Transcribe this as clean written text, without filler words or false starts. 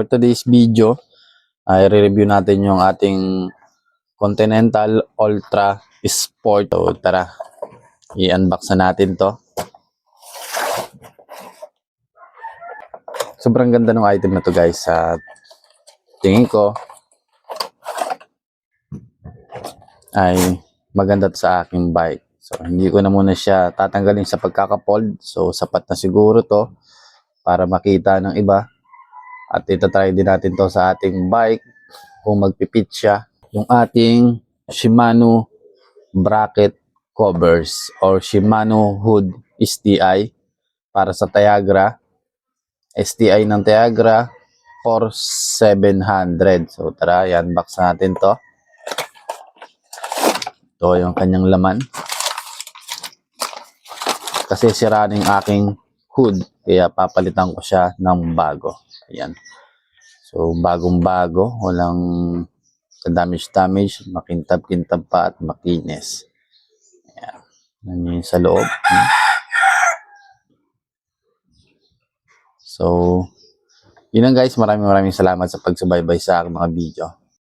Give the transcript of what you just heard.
For today's video, ay re-review natin yung ating Continental Ultra Sport. So, tara, i-unbox na natin to. Sobrang ganda ng item na to guys. Sa tingin ko ay maganda to sa aking bike. So, hindi ko na muna siya tatanggalin sa pagkakapold. So, sapat na siguro to para makita ng iba. At itatry din natin to sa ating bike kung magpipit siya. Yung ating Shimano bracket covers or Shimano hood STI para sa Tiagra. STI ng Tiagra for 700. So tara, i-unbox natin to. Ito yung kanyang laman. Kasi sira na yung aking hood, kaya papalitan ko siya ng bago. Ayan. So bagong-bago, walang damage, makintab-kintab pa at makinis. Ayan. Yan yung sa loob. So, yun lang guys. Maraming salamat sa pagsubaybay sa aking mga video.